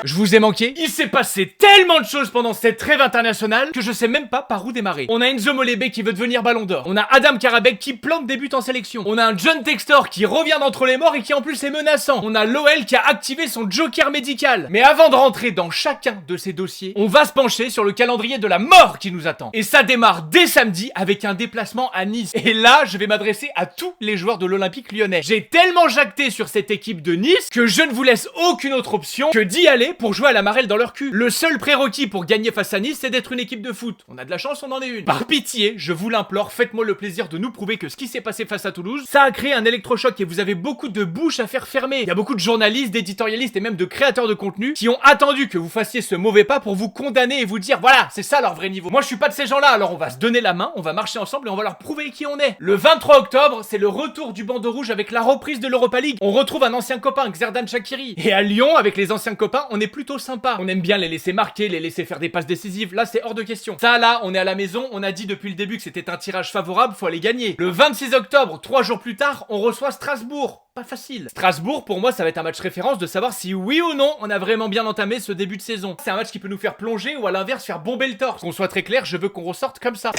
Je vous ai manqué. Il s'est passé tellement de choses pendant cette trêve internationale que je sais même pas par où démarrer. On a Enzo Molébé qui veut devenir Ballon d'Or. On a Adam Karabek qui plante des buts en sélection. On a un John Textor qui revient d'entre les morts et qui en plus est menaçant. On a l'OL qui a activé son joker médical. Mais avant de rentrer dans chacun de ces dossiers, on va se pencher sur le calendrier de la mort qui nous attend. Et ça démarre dès samedi avec un déplacement à Nice. Et là, je vais m'adresser à tous les joueurs de l'Olympique Lyonnais. J'ai tellement jacté sur cette équipe de Nice que je ne vous laisse aucune autre option que d'y aller pour jouer à la marelle dans leur cul. Le seul prérequis pour gagner face à Nice, c'est d'être une équipe de foot. On a de la chance, on en est une. Par pitié, je vous l'implore, faites-moi le plaisir de nous prouver que ce qui s'est passé face à Toulouse, ça a créé un électrochoc et vous avez beaucoup de bouches à faire fermer. Il y a beaucoup de journalistes, d'éditorialistes et même de créateurs de contenu qui ont attendu que vous fassiez ce mauvais pas pour vous condamner et vous dire voilà, c'est ça leur vrai niveau. Moi, je suis pas de ces gens-là, alors on va se donner la main, on va marcher ensemble et on va leur prouver qui on est. Le 23 octobre, c'est le retour du bandeau rouge avec la reprise de l'Europa League. On retrouve un ancien copain, Xherdan Shaqiri. Et à Lyon, avec les anciens copains, on est plutôt sympa. On aime bien les laisser marquer, les laisser faire des passes décisives. Là, c'est hors de question. Ça, là, on est à la maison. On a dit depuis le début que c'était un tirage favorable. Faut aller gagner. Le 26 octobre, 3 jours plus tard, on reçoit Strasbourg. Pas facile. Strasbourg, pour moi, ça va être un match référence de savoir si oui ou non on a vraiment bien entamé ce début de saison. C'est un match qui peut nous faire plonger ou à l'inverse faire bomber le torse. Qu'on soit très clair, je veux qu'on ressorte comme ça.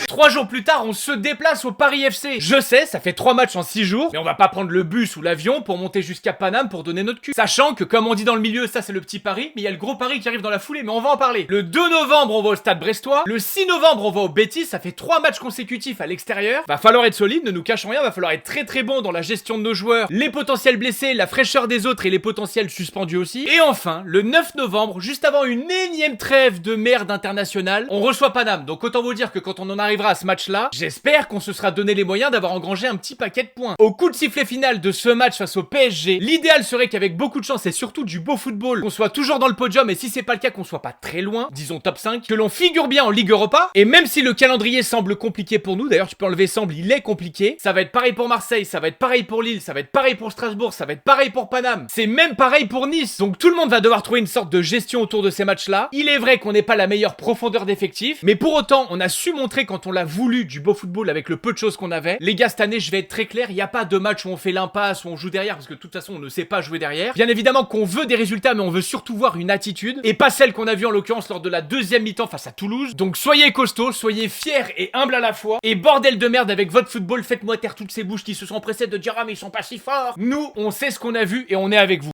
3 jours plus tard, on se déplace au Paris FC. Je sais, ça fait 3 matchs en 6 jours, mais on va pas prendre le bus ou l'avion pour monter jusqu'à Paname pour donner notre cul. Sachant que, comme on dit dans le milieu, ça c'est le petit Paris, mais il y a le gros Paris qui arrive dans la foulée, mais on va en parler. Le 2 novembre, on va au Stade Brestois. Le 6 novembre, on va au Betis. Ça fait 3 matchs consécutifs à l'extérieur. Va falloir être solide, ne nous cachons rien, va falloir être très bon dans la gestion de nos joueurs, les potentiels blessés, la fraîcheur des autres et les potentiels suspendus aussi. Et enfin, le 9 novembre, juste avant une énième trêve de merde internationale, on reçoit Paname. Donc autant vous dire que quand on en arrivera à ce match-là, j'espère qu'on se sera donné les moyens d'avoir engrangé un petit paquet de points. Au coup de sifflet final de ce match face au PSG, l'idéal serait qu'avec beaucoup de chance et surtout du beau football, qu'on soit toujours dans le podium et si c'est pas le cas qu'on soit pas très loin, disons top 5, que l'on figure bien en Ligue Europa. Et même si le calendrier semble compliqué pour nous, d'ailleurs tu peux enlever semble, il est compliqué, ça va être pareil pour Marseille, ça va être pareil pour Lille, ça va être pareil pour Strasbourg, ça va être pareil pour Paname, c'est même pareil pour Nice. Donc tout le monde va devoir trouver une sorte de gestion autour de ces matchs-là. Il est vrai qu'on n'est pas la meilleure profondeur d'effectif, mais pour autant, on a su montrer quand on l'a voulu du beau football avec le peu de choses qu'on avait. Les gars, cette année, je vais être très clair, il n'y a pas de match où on fait l'impasse, où on joue derrière, parce que de toute façon, on ne sait pas jouer derrière. Bien évidemment qu'on veut des résultats, mais on veut surtout voir une attitude, et pas celle qu'on a vue en l'occurrence lors de la deuxième mi-temps face à Toulouse. Donc soyez costauds, soyez fiers et humbles à la fois, et bordel de merde avec votre football, faites-moi taire toutes ces bouches qui se sont pressées de dire ah mais ils sont pas si forts. Nous, on sait ce qu'on a vu et on est avec vous.